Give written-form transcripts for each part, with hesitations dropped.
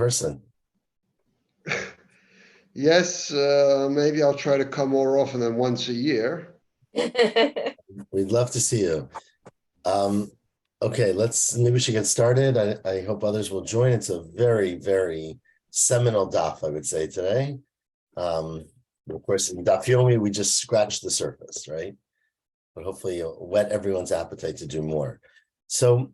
person. Yes, maybe I'll try to come more often than once a year. We'd love to see you. Okay, maybe we should get started. I hope others will join. It's a very, very seminal daf, I would say, today. Of course, in Daf Yomi, we just scratched the surface, right? But hopefully you'll whet everyone's appetite to do more. So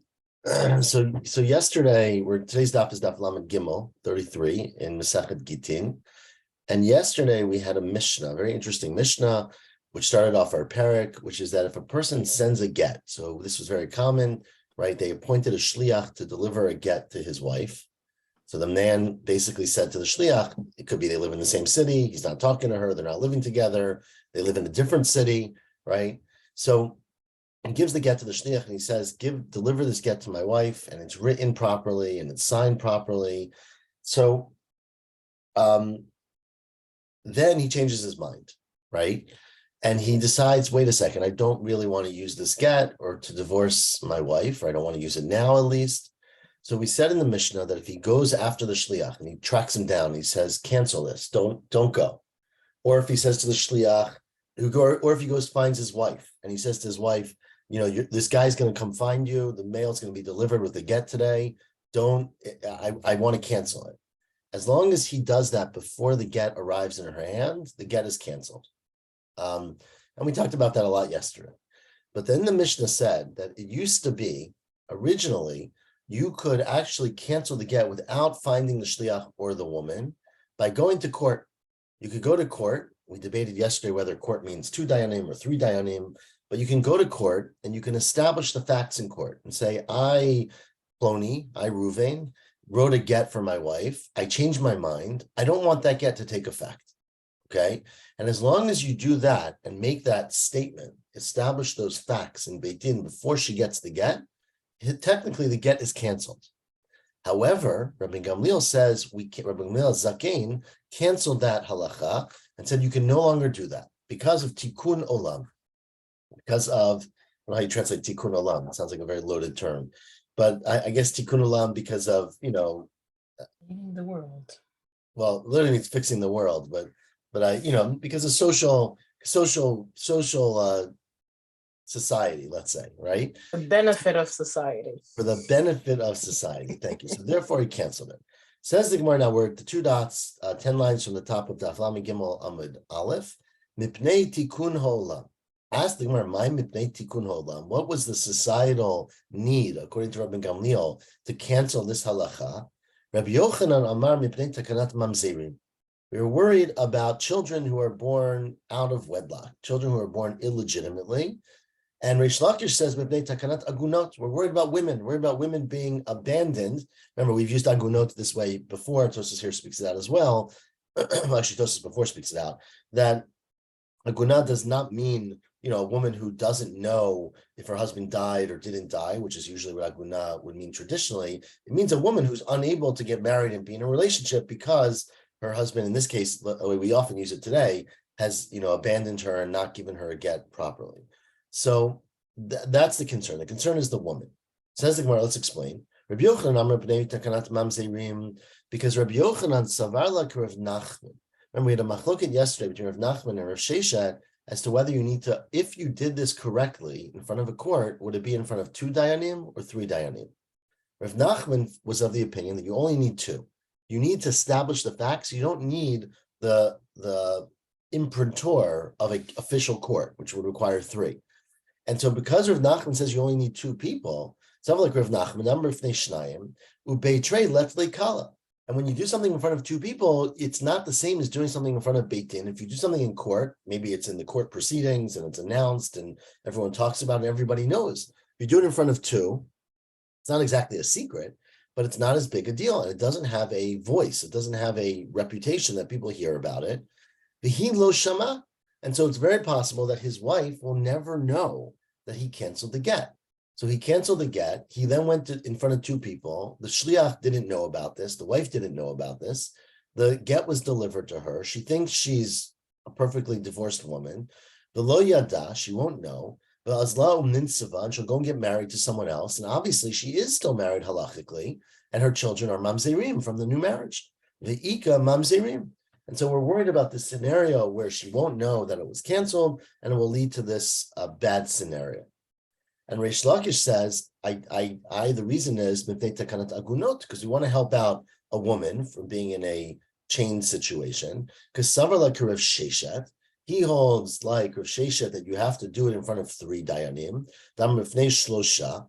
yesterday, today's daf is daf Lamed Gimel 33 in Masechet Gittin. And yesterday we had a Mishnah, very interesting Mishnah, which started off our parak, which is that if a person sends a get, so this was very common, right? They appointed a shliach to deliver a get to his wife. So the man basically said to the shliach, it could be they live in the same city, he's not talking to her, they're not living together, they live in a different city, right? So he gives the get to the shliach and he says, deliver this get to my wife, and it's written properly and it's signed properly. So then he changes his mind, right? And he decides, wait a second, I don't really want to use this get or to divorce my wife, or I don't want to use it now at least. So we said in the Mishnah that if he goes after the shliach and he tracks him down, he says, cancel this, don't go. Or if he says to the shliach, or if he goes finds his wife and he says to his wife, this guy's going to come find you, the mail's going to be delivered with the get today, I want to cancel it. As long as he does that before the get arrives in her hand, the get is canceled. And we talked about that a lot yesterday. But then the Mishnah said that it used to be, originally, you could actually cancel the get without finding the shliach or the woman by going to court. You could go to court. We debated yesterday whether court means 2 dayanim or 3 dayanim, but you can go to court and you can establish the facts in court and say, I, Ploni, I, Ruvain, wrote a get for my wife. I changed my mind. I don't want that get to take effect. Okay. And as long as you do that and make that statement, establish those facts in Beit Din before she gets the get, technically the get is canceled. However, Rabbi Gamliel says Rabbi Gamliel Zakein canceled that halacha and said you can no longer do that because of tikkun olam. Because of, I don't know how you translate tikkun olam. It sounds like a very loaded term. But I guess tikkun olam because of, the world. Well, literally it's fixing the world, but because of social society, let's say, right? The benefit of society. For the benefit of society. Thank you. So therefore he canceled it. Says the Gemara, now we're at the 2 dots, 10 lines from the top of Daf Lamed Gimel Amud Aleph. Mipnei tikkun ha'olam. Ask the Gemara, my mipnei tikkun ha'olam. What was the societal need, according to Rabbi Gamliel, to cancel this halacha? Rabbi Yochanan Amar mipnei takanat mamzerim. We were worried about children who are born out of wedlock, children who are born illegitimately. And Reish Lakish says, mipnei takanat agunot. We're worried about women being abandoned. Remember, we've used agunot this way before. Tosas here speaks it out as well. Actually, Tosas before speaks it out, that agunah does not mean a woman who doesn't know if her husband died or didn't die, which is usually what agunah would mean traditionally. It means a woman who's unable to get married and be in a relationship because her husband, in this case, the way we often use it today, has abandoned her and not given her a get properly. So that's the concern. The concern is the woman. Says the Gemara, let's explain. Rabbi Yochanan Amar b'nei takanat mamzerim, because Rabbi Yochanan savar like Rav Nachman. Remember, we had a machloket yesterday between Rav Nachman and Rav Sheshet as to whether you need to, if you did this correctly in front of a court, would it be in front of 2 dayanim or 3 dayanim? Rav Nachman was of the opinion that you only need 2. You need to establish the facts. You don't need the imprintor of an official court, which would require 3. And so because Rav Nachman says you only need 2 people, something like Rav Nachman, number of Shnayim, ubeitrei letlei kala. And when you do something in front of 2 people, it's not the same as doing something in front of Beit Din. If you do something in court, maybe it's in the court proceedings and it's announced and everyone talks about it, everybody knows. If you do it in front of 2, it's not exactly a secret, but it's not as big a deal. And it doesn't have a voice. It doesn't have a reputation that people hear about it. V'hi lo shama. And so it's very possible that his wife will never know that he canceled the get. So he canceled the get. He then went in front of 2 people. The shliach didn't know about this. The wife didn't know about this. The get was delivered to her. She thinks she's a perfectly divorced woman. The lo yada, she won't know. And she'll go and get married to someone else. And obviously she is still married halachically. and her children are mamzerim from the new marriage. The Ika mamzerim. And so we're worried about this scenario where she won't know that it was canceled and it will lead to this bad scenario. And Reish Lakish says, the reason is because we want to help out a woman from being in a chain situation. Because Savar Rav Sheshet, he holds like Rav Sheshet that you have to do it in front of 3 dayanim. Dam Mifnei Shlosha,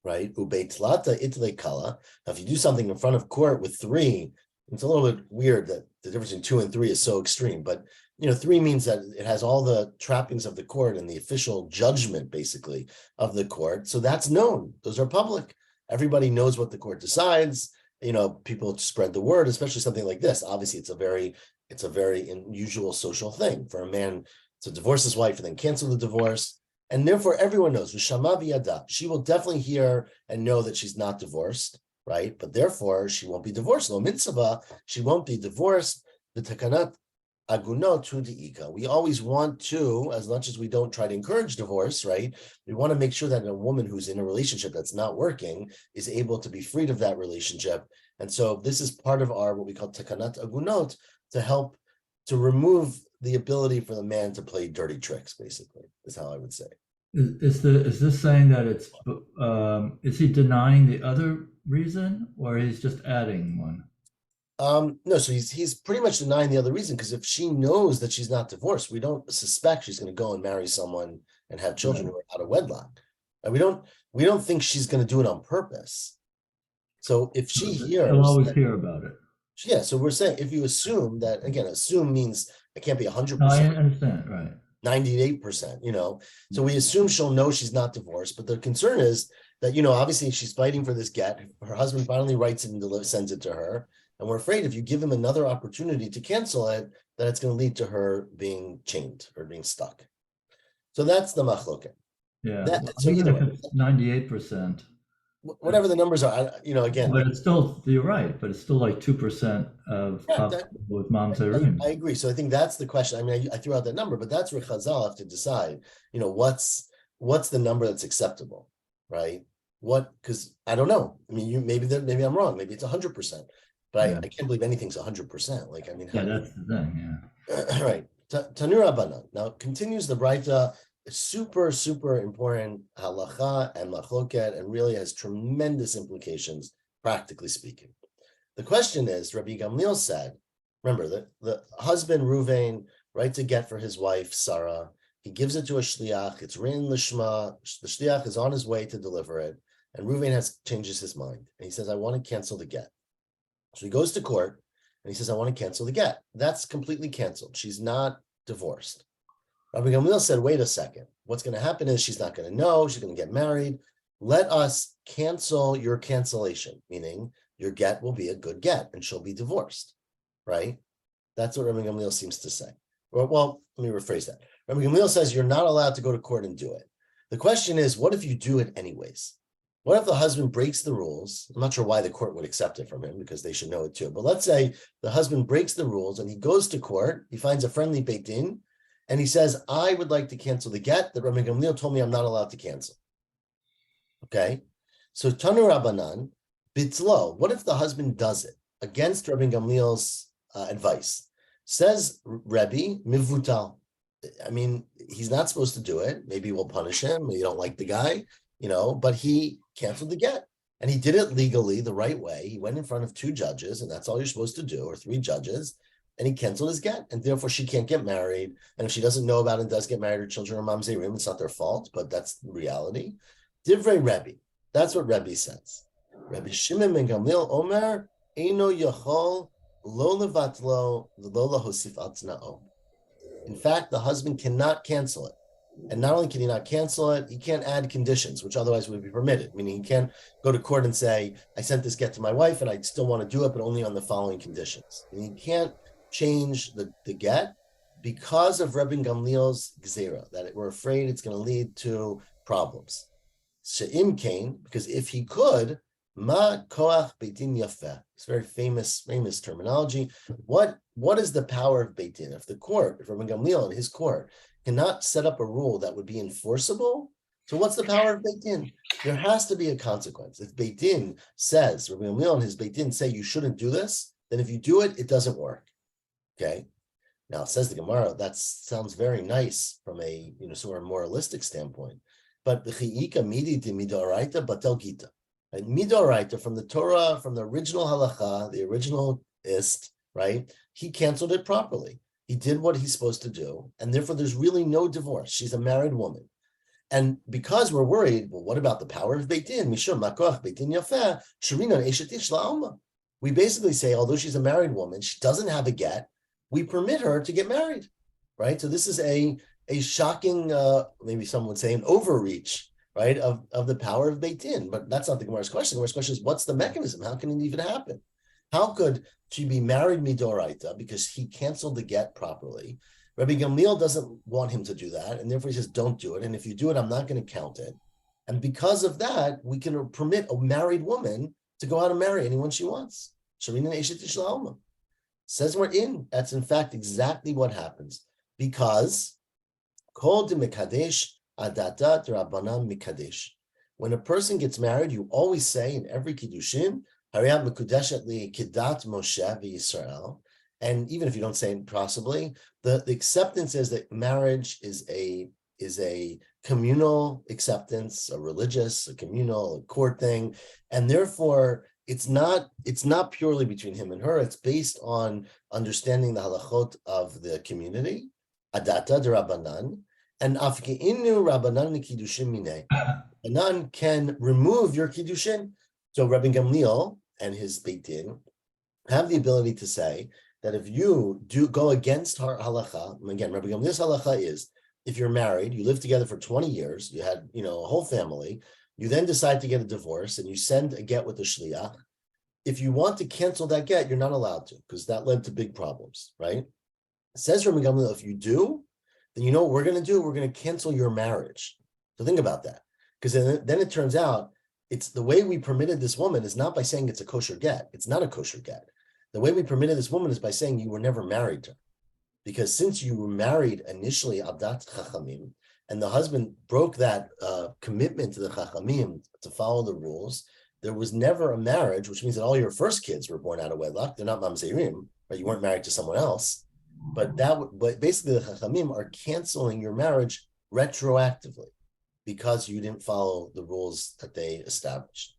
right? Ubeitlata itle kala. Now, if you do something in front of court with 3, it's a little bit weird that the difference between 2 and 3 is so extreme, but 3 means that it has all the trappings of the court and the official judgment, basically, of the court. So that's known. Those are public. Everybody knows what the court decides. People spread the word, especially something like this. Obviously, it's a very unusual social thing for a man to divorce his wife and then cancel the divorce. And therefore, everyone knows. She will definitely hear and know that she's not divorced, right? But therefore, she won't be divorced. Lo mitzvah, she won't be divorced. The takanat agunot hu de'ika. We always want to, as much as we don't try to encourage divorce, right? We want to make sure that a woman who's in a relationship that's not working is able to be freed of that relationship. And so this is part of our, what we call takanat agunot, to help to remove the ability for the man to play dirty tricks, basically, is how I would say. Is this saying that it's, is he denying the other reason, or he's just adding one? No, so he's pretty much denying the other reason, because if she knows that she's not divorced, we don't suspect she's going to go and marry someone and have children who are out of wedlock. And we don't think she's going to do it on purpose. So if she hears, he'll always hear about it. Yeah, so we're saying if you assume that, again, assume means it can't be 100%. No, I understand, right? 98%, So we assume she'll know she's not divorced, but the concern is that, obviously she's fighting for this get. Her husband finally writes it and sends it to her. And we're afraid if you give him another opportunity to cancel it, that it's going to lead to her being chained or being stuck. So that's the machloket. Yeah. So either way, 98%. Whatever the numbers are, again. But it's still, you're right, but it's still like 2% of with mamzerim. I agree. So I think that's the question. I mean, I threw out that number, but that's where Chazal have to decide, what's the number that's acceptable, right? Because I don't know. I mean, maybe I'm wrong. Maybe it's 100%. But I can't believe anything's 100%. Like, I mean, that's the thing, yeah. Right. Tanur Abanan. Now continues the Braita, super, super important halacha and machloket, and really has tremendous implications, practically speaking. The question is, Rabbi Gamliel said, remember, the husband, Ruvain, writes a get for his wife, Sarah. He gives it to a shliach. It's written lishma. The shliach is on his way to deliver it. And Ruvain changes his mind. And he says, I want to cancel the get. So he goes to court and he says, I want to cancel the get. That's completely canceled. She's not divorced. Rabbi Gamliel said, wait a second. What's going to happen is she's not going to know. She's going to get married. Let us cancel your cancellation, meaning your get will be a good get and she'll be divorced, right? That's what Rabbi Gamliel seems to say. Well, let me rephrase that. Rabbi Gamliel says you're not allowed to go to court and do it. The question is, what if you do it anyways? What if the husband breaks the rules? I'm not sure why the court would accept it from him, because they should know it too. But let's say the husband breaks the rules and he goes to court, he finds a friendly Beit Din, and he says, I would like to cancel the get that Rabbi Gamliel told me I'm not allowed to cancel. Okay? So Tanur Rabbanan, Bitzlo, what if the husband does it against Rabbi Gamliel's advice? Says Rebbe, Mivutal. I mean, he's not supposed to do it. Maybe we'll punish him. Maybe you don't like the guy, but he canceled the get. And he did it legally, the right way. He went in front of 2 judges, and that's all you're supposed to do, or 3 judges, and he canceled his get. And therefore, she can't get married. And if she doesn't know about it and does get married, her children are mamzerim. It's not their fault, but that's the reality. Divrei Rebbe. That's what Rebbe says. Rebbe Shimon ben Gamliel Omer, Eino Yachol, Lo Levatlo, Lo Lahosif Al Tna'o. In fact, the husband cannot cancel it. And not only can he not cancel it, he can't add conditions, which otherwise would be permitted. Meaning he can't go to court and say, I sent this get to my wife and I still want to do it, but only on the following conditions. And he can't change the get because of Rebbe Gamliel's gzera, that we're afraid it's going to lead to problems. She'im kain, because if he could, ma koach beitin yafeh. It's very famous terminology. What is the power of Beit Din? If the court, if Rabbi Gamliel and his court cannot set up a rule that would be enforceable, So what's the power of Beit Din? There has to be a consequence. If Beit Din says, Rabbi Gamliel and his Beit Din say you shouldn't do this, then if you do it, it doesn't work. Okay. Now, says the Gemara, that sounds very nice from a sort of moralistic standpoint. But b'chi'ika midi di midoraita batel gita. Right? Midoraita from the Torah, from the original halacha, the original ist, right? He canceled it properly. He did what he's supposed to do, and therefore there's really no divorce. She's a married woman. And because we're worried, well, what about the power of Beit Din? Mishum makoach Beit Din yafeh, shirina eshet ish la'alma. We basically say, although she's a married woman, she doesn't have a get, we permit her to get married, right? So this is a shocking, maybe someone would say an overreach, right, of the power of Beit Din. But that's not the Gemara's question. The Gemara's question is, what's the mechanism? How can it even happen? How could she be married midoraita because he canceled the get properly? Rabbi Gamliel doesn't want him to do that, and therefore he says, don't do it. And if you do it, I'm not going to count it. And because of that, we can permit a married woman to go out and marry anyone she wants. Sharina Eshet Ish La'alma. Says we're in. That's in fact exactly what happens. Because Kol de Mekadesh Adata Rabbanan Mekadesh. When a person gets married, you always say in every Kiddushin, Hariyat Mekudeshet Li Kedat Moshe v'Yisrael. And even if you don't say it possibly, the acceptance is that marriage is a communal acceptance, a religious, a communal, a court thing, and therefore it's not purely between him and her. It's based on understanding the halachot of the community, adata de rabbanan, and afkeinu rabbanan kiddushin minei. Rabbanan can remove your kiddushin. So Rabbi Gamliel and his Beit Din have the ability to say that if you do go against her halacha, again, Rabbi Gamliel's halacha is, if you're married, you live together for 20 years, you had, a whole family, you then decide to get a divorce and you send a get with the shliach. If you want to cancel that get, you're not allowed to, because that led to big problems, right? Says Rabbi Gamliel, if you do, then you know what we're going to do? We're going to cancel your marriage. So think about that, because then it turns out it's the way we permitted this woman is not by saying it's a kosher get. It's not a kosher get. The way we permitted this woman is by saying you were never married to her. Because since you were married initially Abdat Chachamim, and the husband broke that commitment to the Chachamim to follow the rules, there was never a marriage, which means that all your first kids were born out of wedlock. They're not mamzerim, right? You weren't married to someone else. But basically the Chachamim are canceling your marriage retroactively because you didn't follow the rules that they established.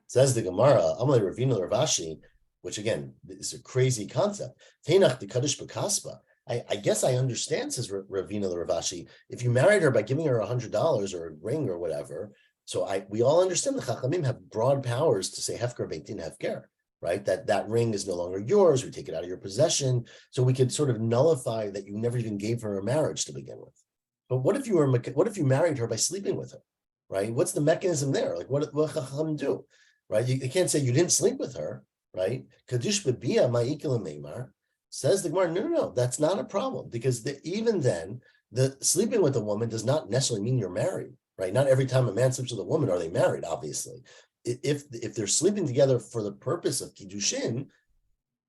Says the Gemara, Amalei Ravina Ravashi, which again is a crazy concept. Teinach de Kaddish B'Kaspa. I guess I understand, says Ravina Ravashi, if you married her by giving her $100 or a ring or whatever. So we all understand the Chachamim have broad powers to say Hefker Beit Din Hefker, right? That ring is no longer yours. We take it out of your possession. So we could sort of nullify that you never even gave her a marriage to begin with. But what if you married her by sleeping with her, right? What's the mechanism there? Like what Chachamim do, right? You can't say you didn't sleep with her, right? Kadush b'bia ma'ikil meimar. Says the Gemara, no, that's not a problem, because even then, the sleeping with a woman does not necessarily mean you're married, right? Not every time a man sleeps with a woman are they married, obviously. If they're sleeping together for the purpose of kiddushin,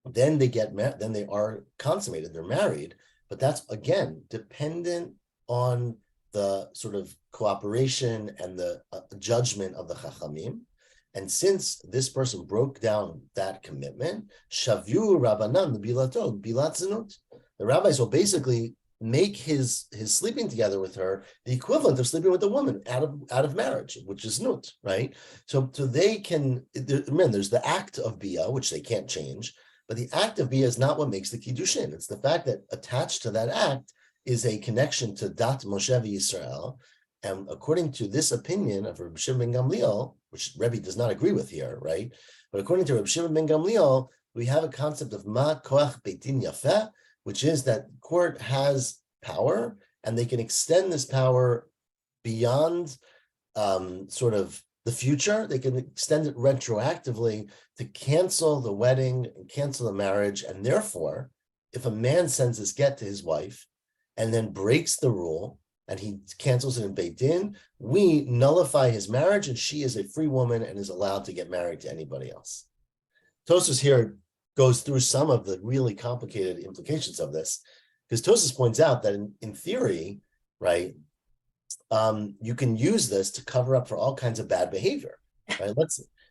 then then they are consummated, they're married. But that's, again, dependent on the sort of cooperation and the judgment of the Chachamim. And since this person broke down that commitment, Shavyu Rabbanan Bilato Bilat Zinut, the rabbis will basically make his sleeping together with her the equivalent of sleeping with a woman out of marriage, which is nut, right? So they can, remember, there's the act of bia, which they can't change, but the act of bia is not what makes the kiddushin. It's the fact that attached to that act is a connection to Dat Moshe Yisrael. And according to this opinion of Reb Shimon ben Gamliel, which Rebbe does not agree with here, right? But according to Reb Shimon ben Gamliel, we have a concept of ma koach Beit Din yafeh, which is that court has power and they can extend this power beyond sort of the future. They can extend it retroactively to cancel the wedding and cancel the marriage. And therefore, if a man sends his get to his wife and then breaks the rule, and he cancels it in Beit Din, we nullify his marriage, and she is a free woman and is allowed to get married to anybody else. Tosfos here goes through some of the really complicated implications of this, because Tosfos points out that in theory, right, you can use this to cover up for all kinds of bad behavior, right?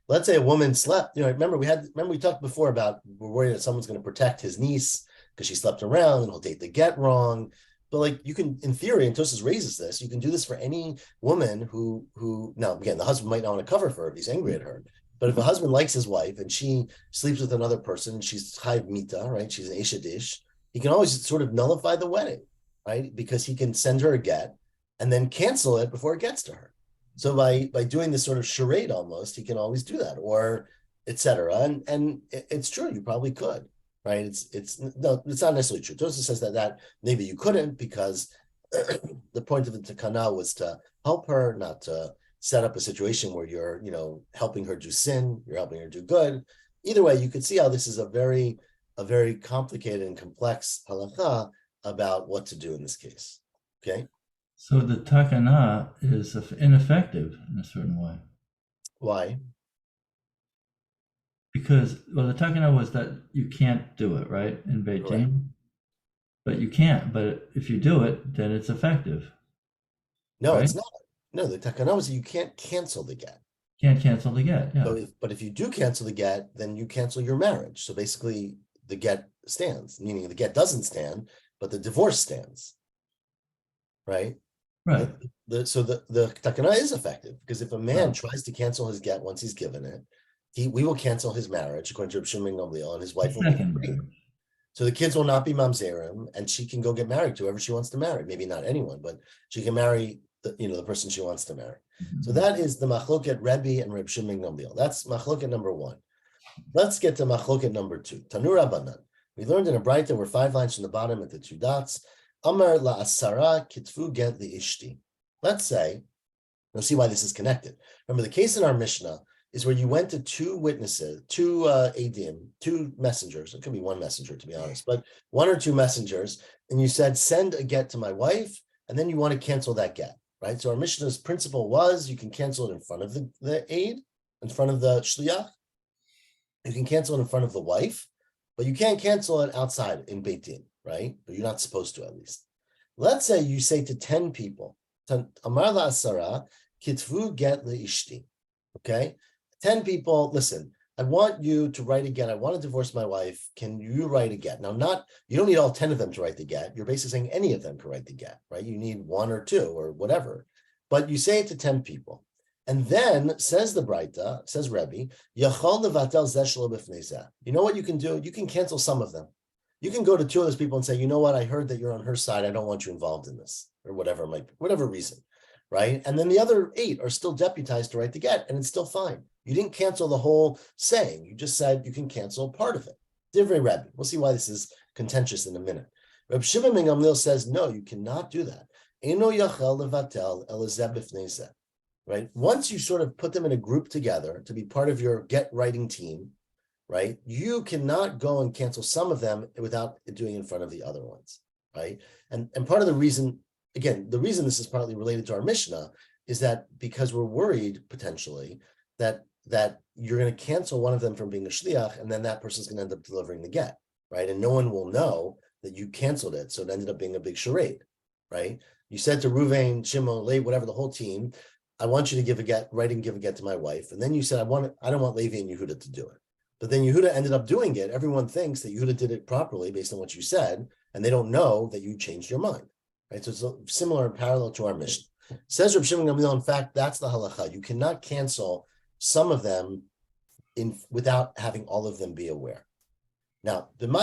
Let's say a woman slept, remember we talked before about we're worried that someone's going to protect his niece because she slept around and he'll date the get wrong. But like you can, in theory, and Tosas raises this, you can do this for any woman who now again, the husband might not want to cover for her if he's angry at her. But if a husband likes his wife and she sleeps with another person and she's chayv mita, right? She's an eshadish, he can always sort of nullify the wedding, right? Because he can send her a get and then cancel it before it gets to her. So by doing this sort of charade almost, he can always do that, or etc. And it's true, you probably could, right? It's not necessarily true. Tosfos says that maybe you couldn't because the point of the takana was to help her, not to set up a situation where you're, helping her do sin, you're helping her do good. Either way, you could see how this is a very complicated and complex halacha about what to do in this case. Okay. So the takana is ineffective in a certain way. Why? Because, the takana was that you can't do it, right, in Beit Din? But you can't. But if you do it, then it's effective. No, right? It's not. No, the takana was that you can't cancel the get. Can't cancel the get, yeah. So but if you do cancel the get, then you cancel your marriage. So basically, the get stands, meaning the get doesn't stand, but the divorce stands. Right? Right. So the takana is effective because if a man tries to cancel his get once he's given it, we will cancel his marriage according to Reb Shimon Gamliel, and his wife will be free. So the kids will not be mamzerim, and she can go get married to whoever she wants to marry. Maybe not anyone, but she can marry the person she wants to marry. Mm-hmm. So that is the machloket Rebbe and Reb Shimon Gamliel. That's machloket number one. Let's get to machloket number two. Tanur Rabbanan. We learned in a Braita, we're 5 lines from the bottom at the 2 dots. Amar la asara kitfu get li ishti. Let's say, you'll see why this is connected. Remember, the case in our Mishnah is where you went to 2 witnesses, 2 adim, 2 messengers. It could be 1 messenger, to be honest, but 1 or 2 messengers, and you said, send a get to my wife, and then you want to cancel that get, right? So our Mishnah's principle was you can cancel it in front of the aid, in front of the shliach. You can cancel it in front of the wife, but you can't cancel it outside in Beit Din, right? But you're not supposed to, at least. Let's say you say to 10 people, Amar la asara, kitvu get li ishti. Okay? 10 people, listen, I want you to write a get. I want to divorce my wife. Can you write a get? Now, you don't need all 10 of them to write the get. You're basically saying any of them can write the get, right? You need 1 or 2 or whatever. But you say it to 10 people. And then, says the Braita, says Rebbe, Yachol levatel zeh shelo b'fnei zeh. You know what you can do? You can cancel some of them. You can go to 2 of those people and say, you know what? I heard that you're on her side. I don't want you involved in this, or whatever reason, right? And then the other 8 are still deputized to write the get, and it's still fine. You didn't cancel the whole saying. You just said you can cancel part of it. Divrei Rebbe. We'll see why this is contentious in a minute. Reb Shimon ben Gamliel says, no, you cannot do that. Eino yachel levatel el zeh b'fnei zeh. Right? Once you sort of put them in a group together to be part of your get writing team, right? You cannot go and cancel some of them without doing it in front of the other ones, right? And part of the reason, again, the reason this is partly related to our Mishnah is that because we're worried potentially that you're going to cancel one of them from being a shliach, and then that person's going to end up delivering the get, right? And no one will know that you canceled it, so it ended up being a big charade, right? You said to Ruvain, Shimon, Levi, whatever, the whole team, I want you to give a get to my wife. And then you said, I don't want Levi and Yehuda to do it. But then Yehuda ended up doing it. Everyone thinks that Yehuda did it properly based on what you said, and they don't know that you changed your mind, right? So it's similar and parallel to our Mishnah. Says Reb Shimon Gamliel, in fact, that's the halacha. You cannot cancel some of them without having all of them be aware. Now, what's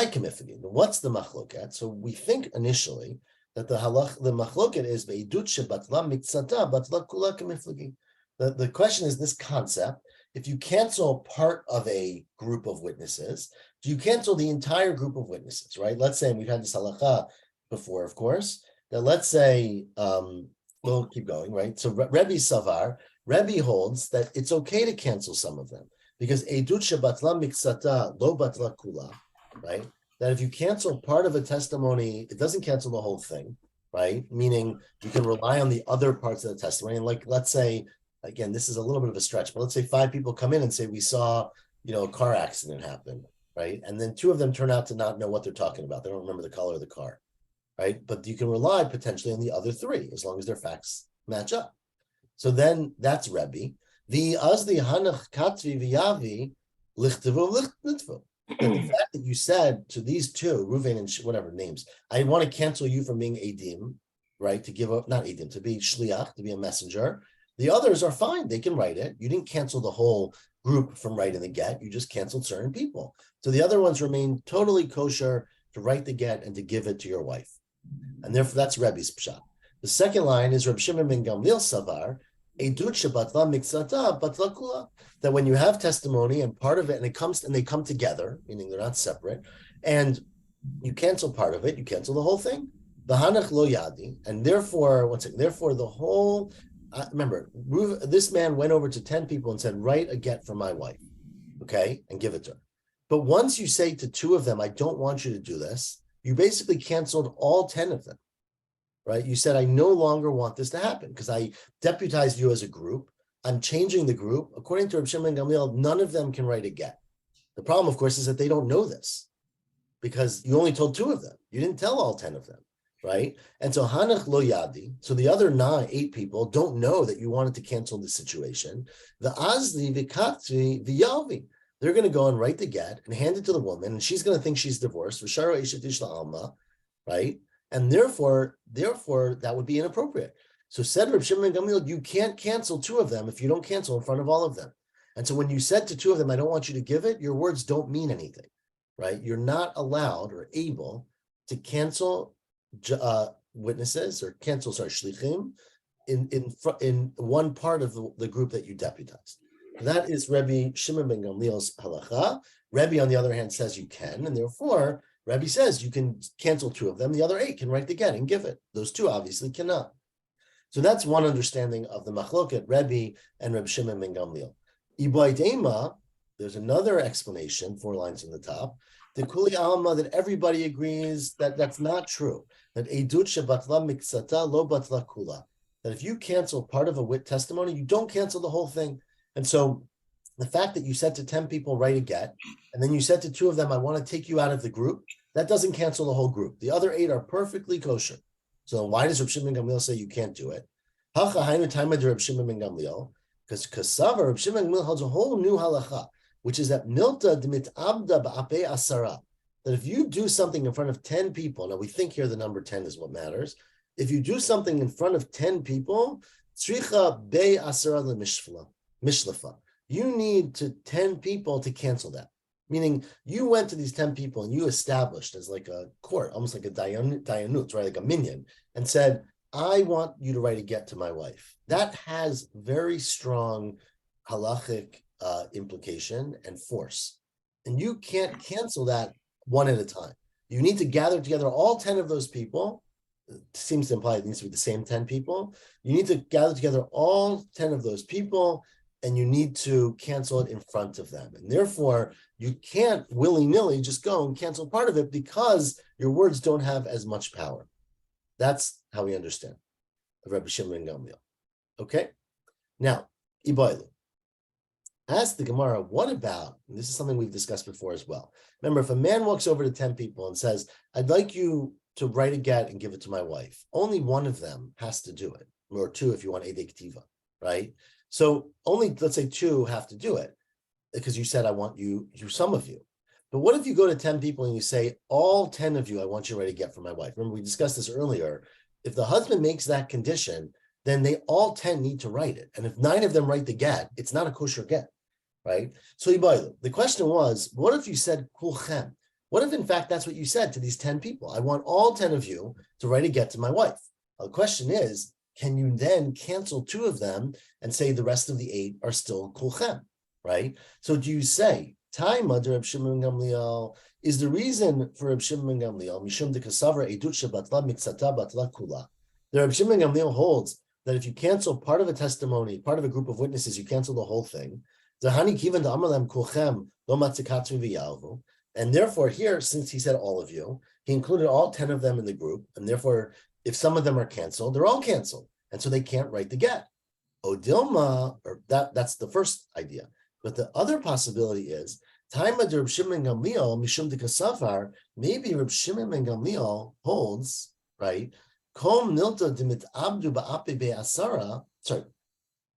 the machloket? So we think initially that the machloket is ve'idut shebatla miktzata batla kula kemiflagi. The question is this concept: if you cancel part of a group of witnesses, do you cancel the entire group of witnesses? Right? Let's say, and we've had this halacha before, of course. That let's say we'll keep going. Right? So Rebbe Savar, Rebbe holds that it's okay to cancel some of them because edut shebatla miktzata lo batla kula. Right? That if you cancel part of a testimony, it doesn't cancel the whole thing, right? Meaning you can rely on the other parts of the testimony. And like, let's say, again, this is a little bit of a stretch, but let's say 5 people come in and say, we saw, a car accident happen, right? And then 2 of them turn out to not know what they're talking about. They don't remember the color of the car, right? But you can rely potentially on the other 3, as long as their facts match up. So then that's Rebbe. The azli hanach katvi v'yavi lichtevu lichtvu. That the fact that you said to these two, Reuven and whatever names, I want to cancel you from being Edim, right? To give up, not Edim, to be Shliach, to be a messenger. The others are fine. They can write it. You didn't cancel the whole group from writing the get. You just canceled certain people. So the other ones remain totally kosher to write the get and to give it to your wife. And therefore, that's Rebbe's pshat. The second line is Reb Shimon ben Gamliel Savar, Edut shebatla miksata batla kula. That when you have testimony and part of it, and they come together, meaning they're not separate, and you cancel part of it, you cancel the whole thing. The hanach lo yadi, and therefore, therefore the whole. Remember, this man went over to 10 people and said, "Write a get for my wife, okay, and give it to her." But once you say to 2 of them, "I don't want you to do this," you basically canceled all 10 of them. Right? You said, I no longer want this to happen because I deputized you as a group. I'm changing the group. According to Reb Shimon ben Gamliel, none of them can write a get. The problem, of course, is that they don't know this because you only told 2 of them. You didn't tell all 10 of them, right? And so Hanach lo yadi, so the other 8 people don't know that you wanted to cancel the situation. The azli v'katvi v'yavi. They're going to go and write the get and hand it to the woman, and she's going to think she's divorced. V'sharo eshet ish la'alma, right? And therefore, that would be inappropriate. So said Reb Shimon ben Gamliel, you can't cancel 2 of them if you don't cancel in front of all of them. And so when you said to 2 of them, I don't want you to give it, your words don't mean anything, right? You're not allowed or able to cancel witnesses or cancel, shlichim in one part of the group that you deputized. That is Rebbe Shimon ben Gamliel's halacha. Rebbe, on the other hand, says you can, and therefore, Rebbe says you can cancel 2 of them. The other 8 can write the get and give it. Those 2 obviously cannot. So that's one understanding of the machloket, Rebbe and Reb Shimon ben Gamliel. Ibayt Ema, there's another explanation, 4 lines on the top. The Kuli Alma, that everybody agrees that that's not true. That Edut shebatla miksata lo batla kula. That if you cancel part of a wit testimony, you don't cancel the whole thing. And so the fact that you said to 10 people, write a get, and then you said to 2 of them, I want to take you out of the group, that doesn't cancel the whole group. The other 8 are perfectly kosher. So why does Reb Shimon ben Gamliel say you can't do it? Hacha hainu taima de Reb Shimon ben Gamliel, because Kasava, Reb Shimon ben Gamliel holds a whole new halacha, which is that milta demit abda ba'ape asara, that if you do something in front of 10 people, now we think here the number 10 is what matters. If you do something in front of 10 people, tzricha be asara mishlefa. You need 10 people to cancel that. Meaning you went to these 10 people and you established as like a court, almost like a dayanut, right? Like a minion, and said, I want you to write a get to my wife. That has very strong halachic implication and force. And you can't cancel that one at a time. You need to gather together all 10 of those people. It seems to imply it needs to be the same 10 people. You need to gather together all 10 of those people, and you need to cancel it in front of them. And therefore, you can't willy-nilly just go and cancel part of it because your words don't have as much power. That's how we understand Rebbe Shimon ben Gamliel. Okay? Now, Iboilu. Ask the Gemara, what about, and this is something we've discussed before as well. Remember, if a man walks over to 10 people and says, I'd like you to write a get and give it to my wife, only one of them has to do it, or 2 if you want Edei Ktiva, right? So only, let's say 2 have to do it because you said, I want you, some of you. But what if you go to 10 people and you say, all 10 of you, I want you to write a get for my wife? Remember, we discussed this earlier. If the husband makes that condition, then they all 10 need to write it. And if 9 of them write the get, it's not a kosher get, right? So the question was, what if you said kulchem? What if in fact that's what you said to these 10 people? I want all 10 of you to write a get to my wife. Well, the question is, can you then cancel 2 of them and say the rest of the 8 are still kulchem, right? So do you say, Taima de Reb Shimon ben Gamliel is the reason for Reb Shimon ben Gamliel, Mishum de Kasavra Edut Shebatla Miksata Batla Kula. The Reb Shimon ben Gamliel holds that if you cancel part of a testimony, part of a group of witnesses, you cancel the whole thing. Zahani Kivan de Amalem Kulchem Lo Matzikatzu V'Yalvu. And therefore here, since he said all of you, he included all 10 of them in the group, and therefore if some of them are canceled, they're all canceled. And so they can't write the get. Odilma, or that's the first idea. But the other possibility is, Taima de Reb Shimon ben Gamliel, Mishum de Kasafar, maybe Reb Shimon ben Gamliel holds, right? Kol milta dimit abdu ba'ape be'asara. Sorry,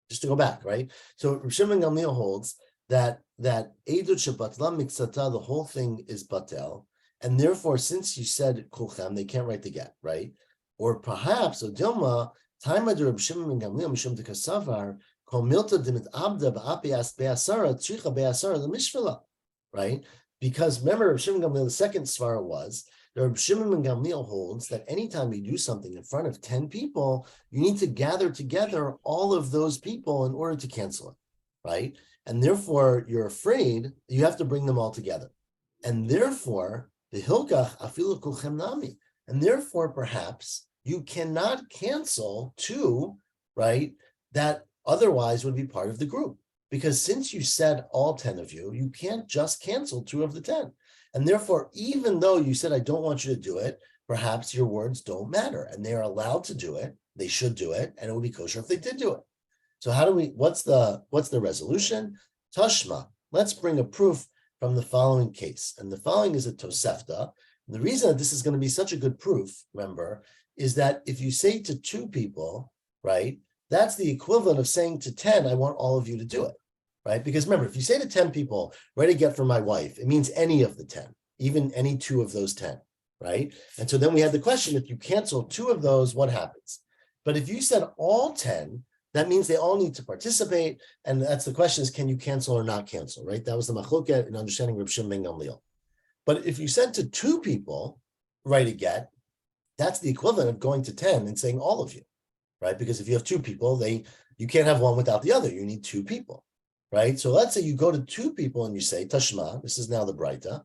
just to go back, right? So Reb Shimon Gamliel holds that Eidut shebatla miksata, the whole thing is batel, and therefore, since you said kulchem, they can't write the get, right? Or perhaps Odilma Taima de Reb Shimon Gamliel mishum de kasavar kol milta dimit abda ba'ape be'asara tzricha be'asara lemishvila, right? Because remember, Reb Shimon Gamliel, the second svara was the Reb Shimon Gamliel holds that anytime you do something in front of 10 people, you need to gather together all of those people in order to cancel it, right? And therefore, you're afraid you have to bring them all together. And therefore, the hilkach afilu kulchem nami. And therefore, perhaps you cannot cancel two, right, that otherwise would be part of the group. Because since you said all 10 of you, you can't just cancel 2 of the 10. And therefore, even though you said, I don't want you to do it, perhaps your words don't matter and they are allowed to do it. They should do it. And it would be kosher if they did do it. So what's the resolution? Tashma, let's bring a proof from the following case. And the following is a Tosefta. And the reason that this is going to be such a good proof, remember, is that if you say to 2 people, right, that's the equivalent of saying to 10, I want all of you to do it. Right? Because remember, if you say to 10 people, write a get for my wife, it means any of the 10, even any 2 of those 10, right? And so then we had the question, if you cancel 2 of those, what happens? But if you said all 10, that means they all need to participate. And that's the question is, can you cancel or not cancel, right? That was the machloket in understanding Reb Shimon ben Gamliel. But if you said to 2 people, write a get, that's the equivalent of going to 10 and saying all of you, right? Because if you have 2 people, you can't have one without the other. You need 2 people. Right? So let's say you go to 2 people and you say, Tashma, this is now the Braita,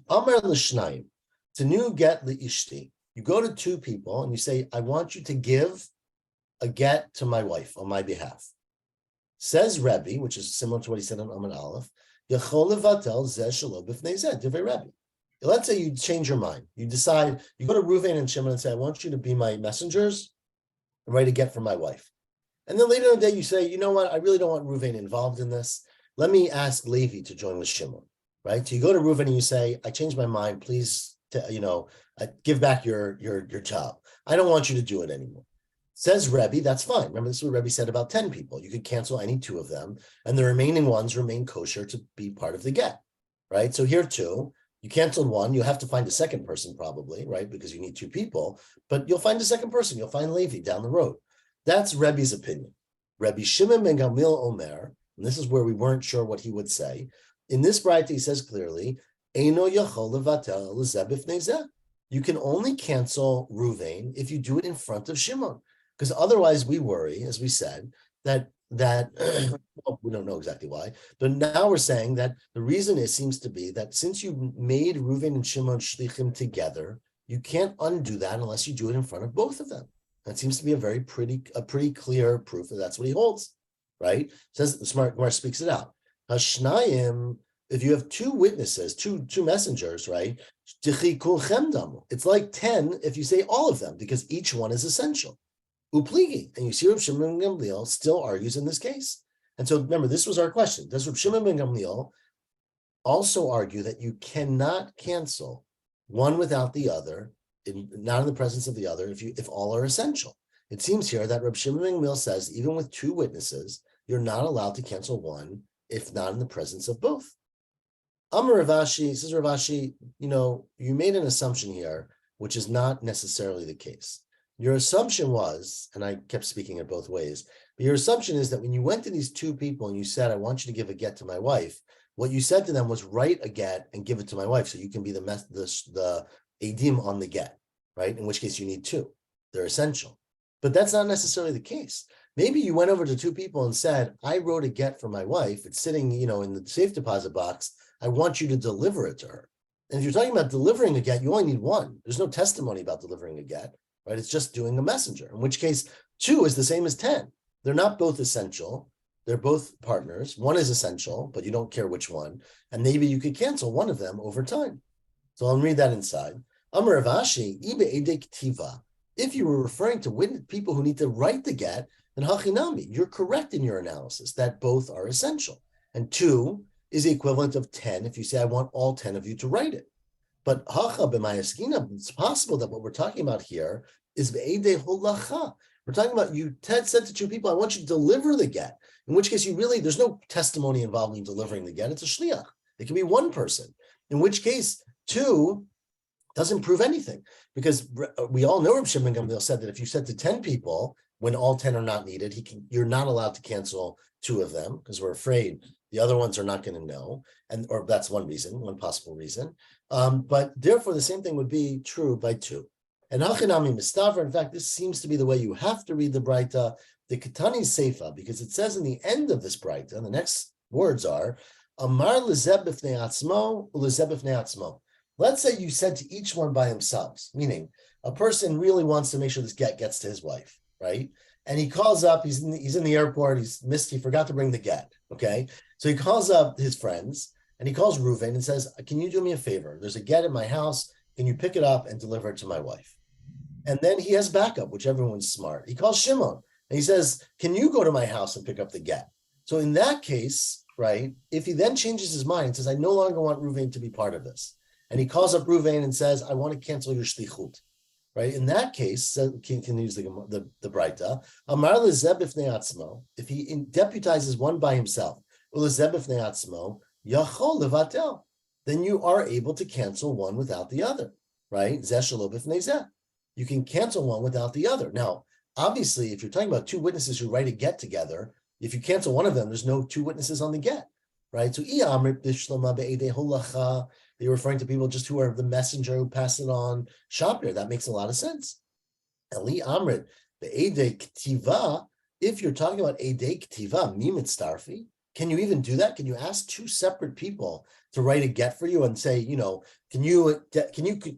Amar l'shnayim, it's a new get li'ishti. You go to 2 people and you say, I want you to give a get to my wife on my behalf. Says Rebbe, which is similar to what he said on Amar Aleph, Yachol levatel zeh shelo b'fnei zeh, divrei Rebbe. Let's say you change your mind. You decide, you go to Reuven and Shimon and say, I want you to be my messengers and write a get for my wife. And then later in the day, you say, you know what? I really don't want Reuven involved in this. Let me ask Levi to join with Shimon, right? So you go to Reuven and you say, I changed my mind. Please, give back your job. I don't want you to do it anymore. Says Rebbe, that's fine. Remember, this is what Rebbe said about 10 people. You could cancel any 2 of them, and the remaining ones remain kosher to be part of the get, right? So here too, you canceled 1. You have to find a second person probably, right? Because you need 2 people, but you'll find a second person. You'll find Levi down the road. That's Rebbe's opinion. Rebbe Shimon ben Gamliel Omer, and this is where we weren't sure what he would say. In this braita, he says clearly, Eino yachol levatel lezeh b'fnei zeh. You can only cancel Reuven if you do it in front of Shimon, because otherwise we worry, as we said, that well, we don't know exactly why, but now we're saying that the reason seems to be that since you made Reuven and Shimon shlichim together, you can't undo that unless you do it in front of both of them. That seems to be a pretty clear proof that that's what he holds, right? Says the smart Gemara speaks it out. Hashnayim, if you have 2 witnesses, two messengers, right? It's like 10 if you say all of them, because each one is essential. Upligi, and you see Reb Shimon ben Gamliel still argues in this case. And so remember, this was our question. Does Reb Shimon ben Gamliel also argue that you cannot cancel one without the other, not in the presence of the other, if all are essential? It seems here that Reb Shimon ben Gamliel says even with 2 witnesses, you're not allowed to cancel one if not in the presence of both. Amar Rav Ashi, says Rav Ashi, you made an assumption here, which is not necessarily the case. Your assumption was, and I kept speaking it both ways, but your assumption is that when you went to these 2 people and you said, I want you to give a get to my wife, what you said to them was write a get and give it to my wife so you can be the edim on the get, right? In which case you need 2. They're essential. But that's not necessarily the case. Maybe you went over to 2 people and said, I wrote a get for my wife. It's sitting, in the safe deposit box. I want you to deliver it to her. And if you're talking about delivering a get, you only need 1. There's no testimony about delivering a get, right? It's just doing a messenger, in which case 2 is the same as 10. They're not both essential. They're both partners. 1 is essential, but you don't care which one. And maybe you could cancel one of them over time. So I'll read that inside. Amar Rav Ashi, ibe edek tiva. If you were referring to people who need to write the get, then hachinami, you're correct in your analysis that both are essential. And 2 is the equivalent of 10 if you say, I want all 10 of you to write it. But hacha b'mayaskina, it's possible that what we're talking about here is be'edei holacha. We're talking about you said to two people, I want you to deliver the get. In which case, there's no testimony involving delivering the get. It's a shliach. It can be one person. In which case, two doesn't prove anything, because we all know Reb Shimon Gamliel said that if you said to 10 people when all 10 are not needed, you're not allowed to cancel two of them because we're afraid the other ones are not going to know, or that's one possible reason. But therefore, the same thing would be true by two. And hachinami mistaver. In fact, this seems to be the way you have to read the Braita, the Ketani Seifa, because it says in the end of this Braita, and the next words are Amar lezeb b'fnei atzmo ulezeb b'fnei atzmo. Let's say you said to each one by themselves, meaning a person really wants to make sure this get gets to his wife, right? And he calls up, he's in the airport, he forgot to bring the get, okay? So he calls up his friends, and he calls Reuven and says, can you do me a favor? There's a get in my house, can you pick it up and deliver it to my wife? And then he has backup, which everyone's smart. He calls Shimon, and he says, can you go to my house and pick up the get? So in that case, right, if he then changes his mind and says, I no longer want Reuven to be part of this, and he calls up Reuven and says, I want to cancel your shlichut, right? In that case, can use the Braita, Amar lezeb b'fnei atzmo, if he deputizes one by himself, ulezeb b'fnei atzmo, yachol levatel, then you are able to cancel one without the other, right? Zeh shelo b'fnei zeh. You can cancel one without the other. Now, obviously, if you're talking about two witnesses who write a get together, if you cancel one of them, there's no two witnesses on the get, right? So, you're referring to people just who are the messenger who pass it on. Shapir, that makes a lot of sense. Eli Amrit, the Eidei Ktiva, if you're talking about Eidei Ktiva, Mimit Starfi, can you even do that? Can you ask two separate people to write a get for you and say, can you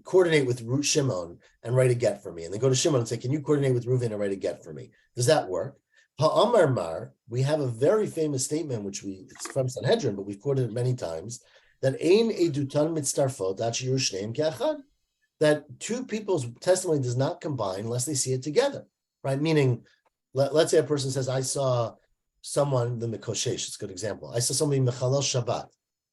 coordinate with Shimon and write a get for me? And then go to Shimon and say, can you coordinate with Reuven and write a get for me? Does that work? Ha'amar mar, we have a very famous statement, it's from Sanhedrin, but we've quoted it many times, that ein edutan mitzdarfot achiyur shneim ke'achad, that two people's testimony does not combine unless they see it together, right? Meaning, let's say a person says, I saw someone, the Mikoshesh, it's a good example. I saw somebody Mechalel Shabbat,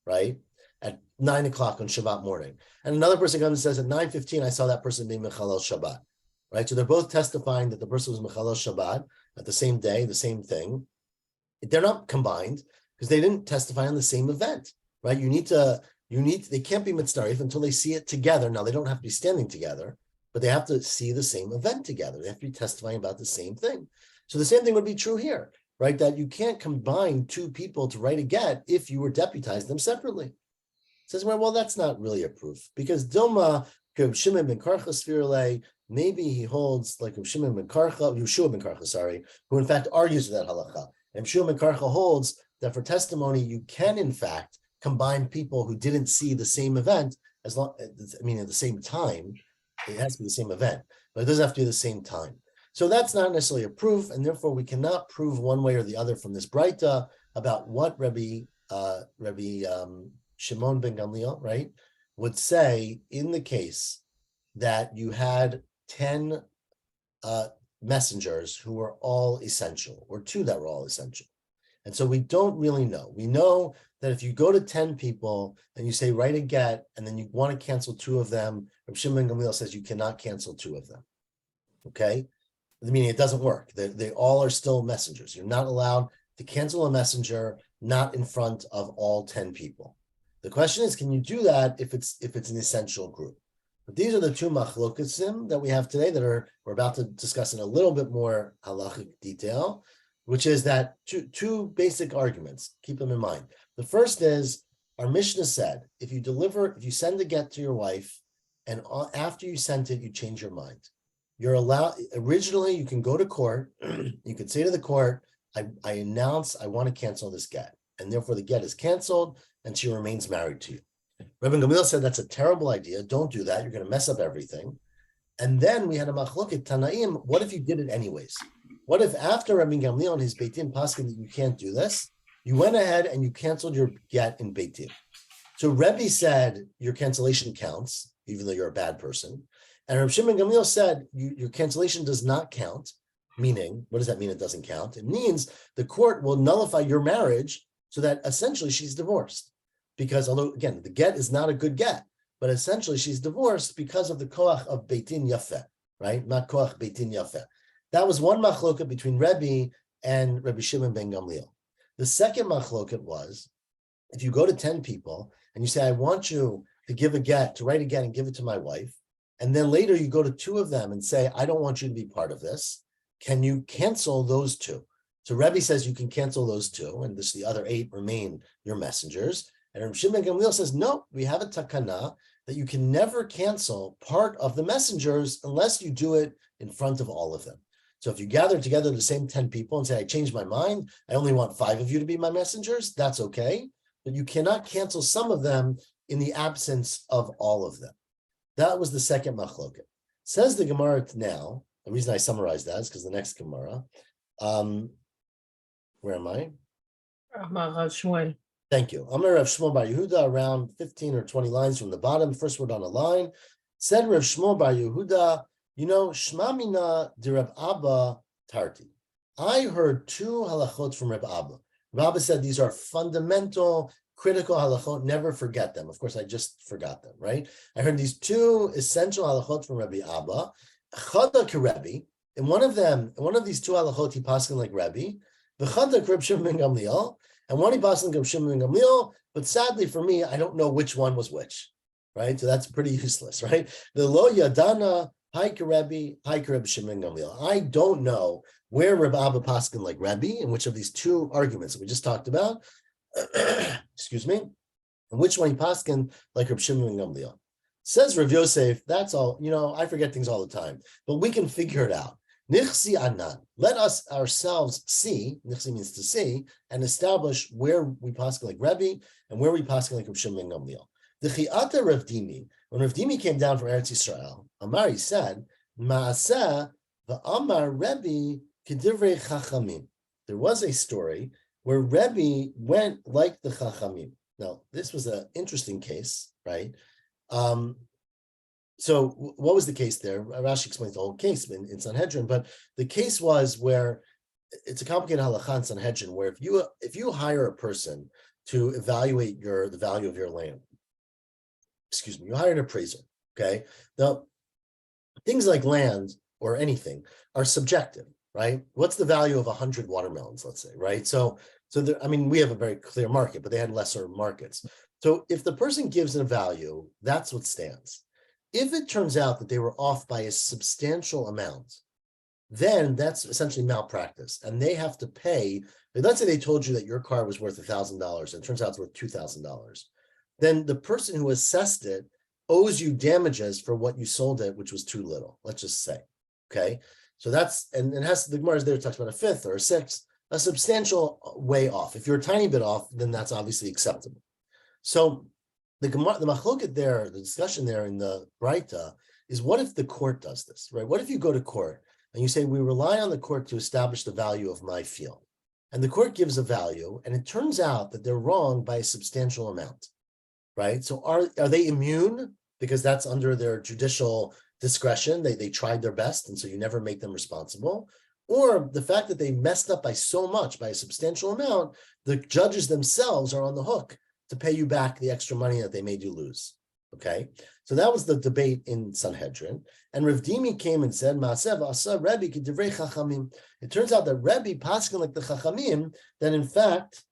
right? At 9 o'clock on Shabbat morning. And another person comes and says at 9:15, I saw that person being Mechalel Shabbat, right? So they're both testifying that the person was Mechalel Shabbat at the same day, the same thing. They're not combined because they didn't testify on the same event, right? They can't be mitzdarif until they see it together. Now, they don't have to be standing together, but they have to see the same event together. They have to be testifying about the same thing. So the same thing would be true here, right? That you can't combine two people to write a get if you were deputized them separately. It says, well, that's not really a proof, because Dilma, Shimon ben Karcha Sfirle, maybe he holds like Shimon ben Karcha, Yeshua ben Karcha, who in fact argues with that halacha. And Yeshua ben Karcha holds that for testimony, you can in fact combine people who didn't see the same event at the same time. It has to be the same event, but it doesn't have to be the same time. So that's not necessarily a proof, and therefore we cannot prove one way or the other from this Braita about what Rabbi Shimon ben Gamliel, right, would say in the case that you had 10 messengers who were all essential, or two that were all essential. And so we don't really know. We know that if you go to 10 people and you say, write a get, and then you want to cancel two of them, Rabbi Shimon ben Gamliel says you cannot cancel two of them, okay? Meaning it doesn't work. They all are still messengers. You're not allowed to cancel a messenger not in front of all 10 people. The question is, can you do that if it's an essential group? But these are the two machlokesim that we have today that we're about to discuss in a little bit more halachic detail, which is that two basic arguments. Keep them in mind. The first is, our Mishnah said, if you send a get to your wife, and after you sent it, you change your mind. You're allowed, originally you can go to court, you could say to the court, I announce I want to cancel this get, and therefore the get is canceled and she remains married to you. Rabbi Gamliel said that's a terrible idea. Don't do that. You're going to mess up everything. And then we had a machloket Tanaim. What if you did it anyways? What if after Rabbi Gamliel and his Beit Din paskin that you can't do this, you went ahead and you canceled your get in Beit Din? So Rebbe said your cancellation counts, even though you're a bad person. And Rabbi Shimon Gamliel said your cancellation does not count, meaning, what does that mean it doesn't count? It means the court will nullify your marriage so that essentially she's divorced. Because although, again, the get is not a good get, but essentially she's divorced because of the koach of Beit Din Yafeh. right? Ma koach Beit Din yafeh. That was one machloket between Rebbe and Rabbi Shimon ben Gamliel. The second machloket was, if you go to 10 people and you say, I want you to give a get, to write a get and give it to my wife, and then later you go to 2 of them and say, I don't want you to be part of this, can you cancel those 2? So Rebbe says you can cancel those 2, and the other 8 remain your messengers. And Rabbi Shimon ben Gamliel says, no, we have a takana that you can never cancel part of the messengers unless you do it in front of all of them. So if you gather together the same 10 people and say, I changed my mind, I only want 5 of you to be my messengers, that's okay. But you cannot cancel some of them in the absence of all of them. That was the second machloket. Says the Gemara now, the reason I summarized that is because the next Gemara, where am I? Amar Rav Shmuel. Thank you. Amar Rav Shmuel bar Yehuda, around 15 or 20 lines from the bottom, first word on a line. Said Rav Shmuel bar Yehuda, Shma mina de Reb Abba tarti. I heard 2 halachot from Reb Abba. Reb Abba said these are fundamental, critical halachot, never forget them. Of course, I just forgot them, right? I heard these 2 essential halachot from Rabbi Abba. Chada Rebbe. In one of these 2 halachot, he paskin like Rebbe. V'chada Reb Shimon ben Gamliel. And one he paskin like Reb Shimon ben Gamliel. But sadly for me, I don't know which one was which, right? So that's pretty useless, right? The lo yadana Haik Rebbe, Haik Reb Shimon ben Gamliel. I don't know where Reb Abba paskin like Rebbe, in which of these 2 arguments that we just talked about, excuse me, and which one he paskin like Reb Shimon ben Gamliel. Says Rav Yosef, that's all, I forget things all the time, but we can figure it out. Nichsi anan, let us ourselves see, nichsi means to see, and establish where we paskin like Rebbe and where we paskin like Reb Shimon ben Gamliel. The Chi'ata Rav Dimi, when Rav Dimi came down from Eretz Yisrael, Amar, he said, Ma'aseh v'amar Rebbe k'divrei chachamim. There was a story where Rebbe went like the chachamim. Now, this was an interesting case, right? So what was the case there? Rashi explains the whole case in Sanhedrin, but the case was where it's a complicated halakha in Sanhedrin, where if you hire a person to evaluate the value of your land, you hire an appraiser, okay? Now, things like land or anything are subjective, right? What's the value of 100 watermelons, let's say, right? So there, we have a very clear market, but they had lesser markets. So if the person gives a value, that's what stands. If it turns out that they were off by a substantial amount, then that's essentially malpractice, and they have to pay. Let's say they told you that your car was worth $1,000, and it turns out it's worth $2,000. Then the person who assessed it owes you damages for what you sold it, which was too little, let's just say, okay? So that's, and it has, the Gemara there talks about a 5th or a 6th, a substantial way off. If you're a tiny bit off, then that's obviously acceptable. So the machloket there, the discussion there in the Braita is, what if the court does this, right? What if you go to court and you say, we rely on the court to establish the value of my field, and the court gives a value, and it turns out that they're wrong by a substantial amount, right? So are they immune because that's under their judicial discretion? They tried their best, and so you never make them responsible. Or the fact that they messed up by so much, by a substantial amount, the judges themselves are on the hook to pay you back the extra money that they made you lose, okay? So that was the debate in Sanhedrin. And Rav Dimi came and said, Ma'aseh v'asa Rebbe k'divrei chachamim. It turns out that Rebbe paskin like the chachamim, that in fact,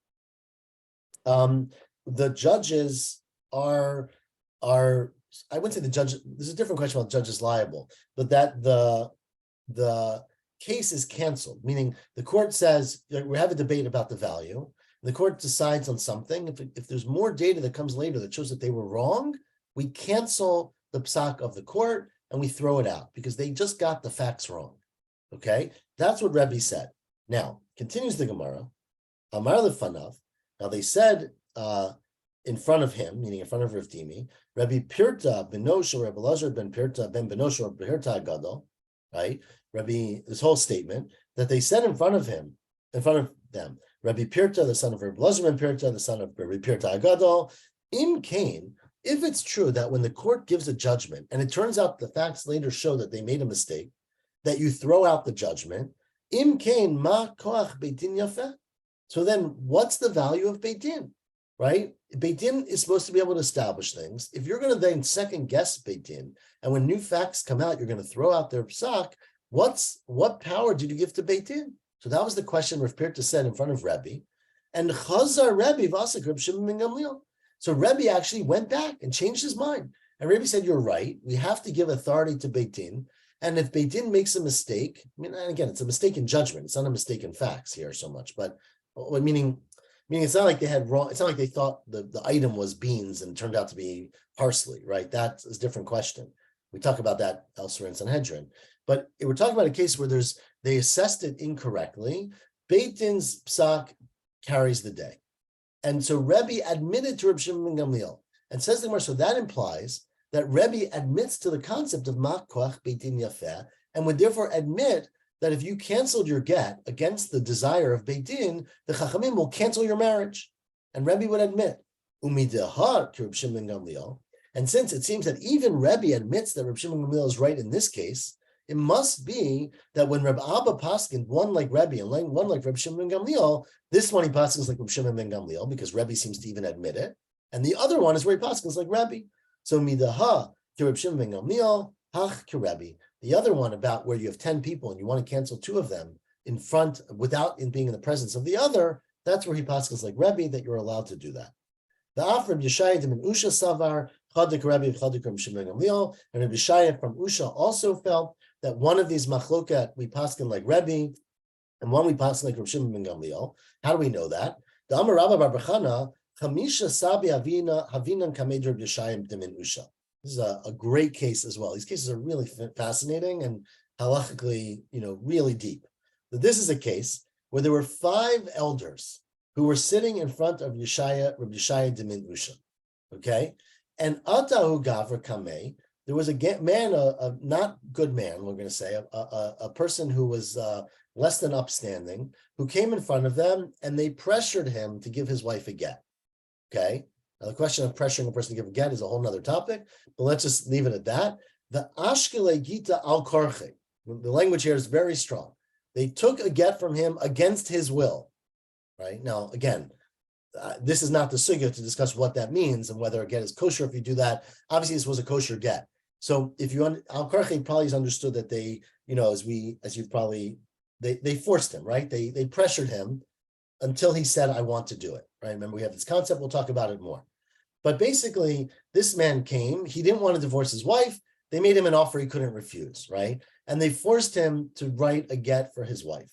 the judges are, I wouldn't say the judge, there's a different question about judges liable, but that the case is canceled, meaning the court says, we have a debate about the value, the court decides on something. If there's more data that comes later that shows that they were wrong, we cancel the psak of the court and we throw it out because they just got the facts wrong, okay? That's what Rebbe said. Now, continues the Gemara, Amar lefanav. Now they said in front of him, meaning in front of Rav Dimi, Rabbi Pirta Benosh or Rabbi Lazar ben Pirta ben Benosh or Pirta Gadol, right? Rabbi, this whole statement that they said in front of them, Rabbi Pirta, the son of Rabbi Lazar ben Pirta, the son of Rabbi Pirta Gadol, Im Kain, if it's true that when the court gives a judgment and it turns out the facts later show that they made a mistake, that you throw out the judgment, Im Kain ma koach Beit Din yafeh. So then what's the value of Beit Din, right? Beit Din is supposed to be able to establish things. If you're going to then second guess Beit Din, and when new facts come out, you're going to throw out their psak, what power did you give to Beit Din? So that was the question Rav Pirta said in front of Rebbe. And Chazar Rebbe v'asek Reb Shimon ben Gamliel. So Rebbe actually went back and changed his mind. And Rebbe said, you're right. We have to give authority to Beit Din. And if Beit Din makes a mistake, I mean, and again, it's a mistake in judgment. It's not a mistake in facts here so much, but meaning it's not like they had wrong. It's not like they thought the item was beans and turned out to be parsley, right? That's a different question. We talk about that elsewhere in Sanhedrin. But we're talking about a case where they assessed it incorrectly. Beit Din's psak carries the day. And so Rebbe admitted to Reb Shimon ben Gamliel and says the Gemara, so that implies that Rebbe admits to the concept of mak koach Beit Din yafeh and would therefore admit that if you canceled your get against the desire of Beit Din, the Chachamim will cancel your marriage. And Rebbe would admit, umidehar to Reb Shimon ben Gamliel. And since it seems that even Rebbe admits that Reb Shimon ben Gamliel is right in this case, it must be that when Reb Abba paskin, one like Rebbe and one like Reb Shimon ben Gamliel, this one he paskins like Reb Shimon ben Gamliel because Rebbe seems to even admit it, and the other one is where he paskins like Rebbe. So midaha to Reb Shimon ben Gamliel, hach to Rebbe. The other one about where you have 10 people and you want to cancel 2 of them in front without being in the presence of the other, that's where he paskins like Rebbe that you're allowed to do that. The Afrab Yeshayim and Usha Savar Chadik Rebbe Chadik Reb Shimon ben Gamliel, and Reb Yeshayim from Usha also felt that one of these machlokat we paskin like Rebbe, and one we paskin like Reb Shimon ben Gamliel. How do we know that? The Amar Rabba Bar Bechana Chamisha Sabi Havinan Kamed Reb Yeshayim Demin Usha. This is a great case as well. These cases are really fascinating and halachically, really deep. But this is a case where there were 5 elders who were sitting in front of Reb Yeshaya Demin Usha. Okay, and Atahu Gavra Kameh. There was a man, a not good man, we're going to say, a person who was less than upstanding, who came in front of them and they pressured him to give his wife a get. Okay. Now, the question of pressuring a person to give a get is a whole nother topic, but let's just leave it at that. The Ashkele Gita al Korche, the language here is very strong. They took a get from him against his will. Right. Now, again, this is not the sugya to discuss what that means and whether a get is kosher if you do that. Obviously, this was a kosher get. So if you al karchi probably is understood that they, they forced him, right? They pressured him until he said, I want to do it. Right. Remember, we have this concept, we'll talk about it more. But basically, this man came, he didn't want to divorce his wife. They made him an offer he couldn't refuse, right? And they forced him to write a get for his wife.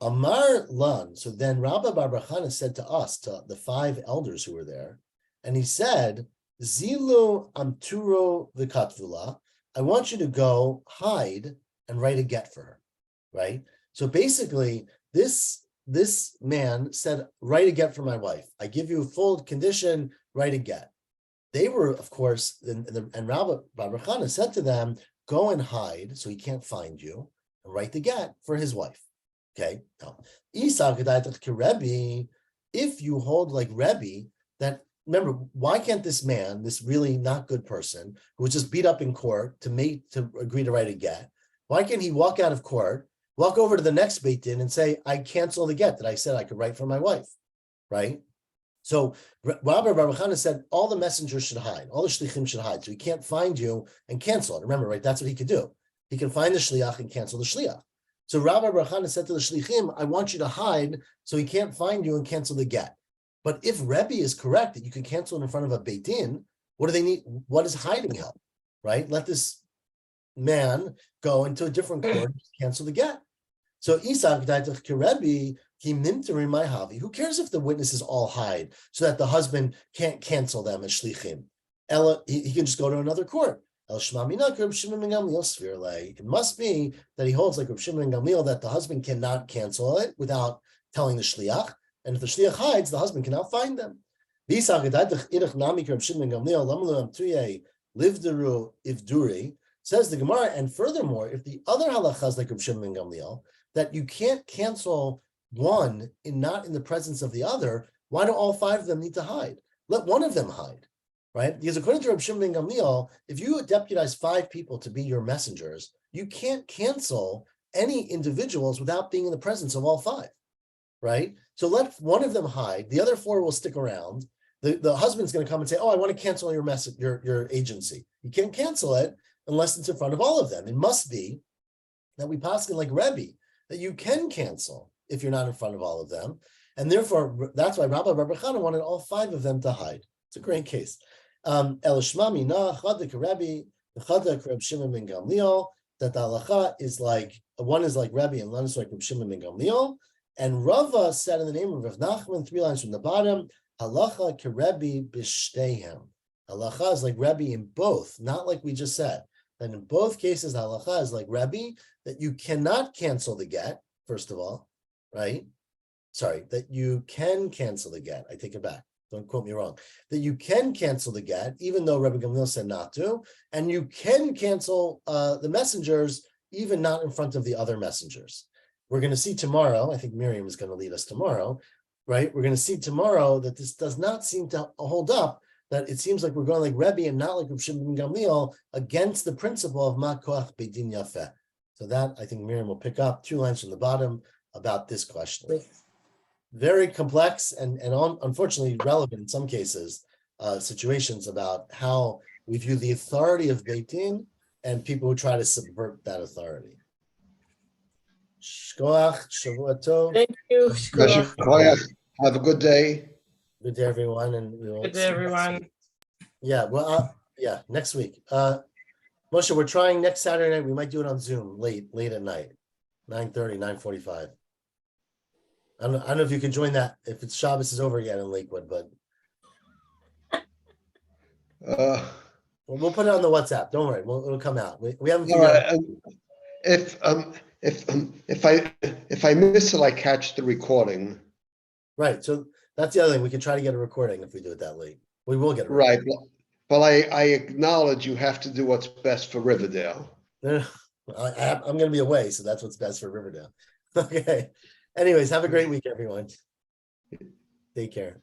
Amar Lan, so then Rabba Bar Bechana said to us, to the 5 elders who were there, and he said, Zilu Amturo Vikatvula, I want you to go hide and write a get for her, right? So basically, this man said, write a get for my wife. I give you a full condition, write a get. They were, of course, and Rabba Bar Bechana said to them, go and hide so he can't find you and write the get for his wife. Okay, now, if you hold like Rebbe, that remember, why can't this man, this really not good person, who was just beat up in court to agree to write a get, why can't he walk out of court, walk over to the next Beit Din and say, I cancel the get that I said I could write for my wife, right? So Rabbi Bar Bechana said all the messengers should hide, all the shlichim should hide, so he can't find you and cancel it. Remember, right? That's what he could do. He can find the shliach and cancel the shliach. So Rabbi Bar Bechana said to the shlichim, I want you to hide so he can't find you and cancel the get. But if Rebbe is correct that you can cancel it in front of a Beit Din, what do they need? What does hiding help? Right? Let this man go into a different court and cancel the get. So Isak Rebbe, who cares if the witnesses all hide so that the husband can't cancel them as shlichim? He can just go to another court. It must be that he holds like Reb Shimon ben Gamliel that the husband cannot cancel it without telling the shliach, and if the shliach hides, the husband cannot find them. Says the Gemara, and furthermore, if the other halachas like Reb Shimon ben Gamliel, that you can't cancel one not in the presence of the other, why do all 5 of them need to hide? Let one of them hide. Right? Because according to Reb Shimon ben Gamliel, if you deputize 5 people to be your messengers, you can't cancel any individuals without being in the presence of all 5. Right? So let one of them hide. The other 4 will stick around. the husband's going to come and say, oh, I want to cancel your message, your agency. You can't cancel it unless it's in front of all of them. It must be that we paskin like Rebbe, that you can cancel if you're not in front of all of them. And therefore, that's why Rabbi Chana wanted all 5 of them to hide. It's a great case. Elishmami na chadik Rebbe, the chadik Reb Shimon ben Gamliel, that the halacha is like, one is like Rebbe and one is like Reb Shimon ben Gamliel. And Rava said in the name of Rav Nachman, 3 lines from the bottom, halacha kerebi b'shteihem. Halacha is like Rebbe in both, not like we just said. And in both cases, halacha is like Rebbe, that you cannot cancel the get, first of all, right? Sorry, that you can cancel the get. I take it back. Don't quote me wrong. That you can cancel the get, even though Rebbe Gamliel said not to, and you can cancel the messengers, even not in front of the other messengers. We're going to see tomorrow, I think Miriam is going to lead us tomorrow, right? We're going to see tomorrow that this does not seem to hold up, that it seems like we're going like Rebbe and not like Reb Shimon ben Gamliel against the principle of Ma Koach Beidin Yafeh. So that, I think Miriam will pick up 2 lines from the bottom about this question. Very complex and unfortunately relevant in some cases, situations about how we view the authority of Beit Din and people who try to subvert that authority. Shkoach, Shavua Tov. Thank you. Have a good day. Good day, everyone, and we will Good day, see you next everyone. week. Yeah, well, next week. Moshe, we're trying next Saturday night. We might do it on Zoom late at night, 9:30, 9:45. I don't know if you can join that if it's Shabbos is over yet in Lakewood, but we'll put it on the WhatsApp. Don't worry, it'll come out. We haven't All figured out. right. If I miss it, I catch the recording. Right, so that's the other thing. We can try to get a recording if we do it that late. We will get a Right. recording. But I acknowledge you have to do what's best for Riverdale. I'm going to be away, so that's what's best for Riverdale. Okay. Anyways, have a great week, everyone. Take care.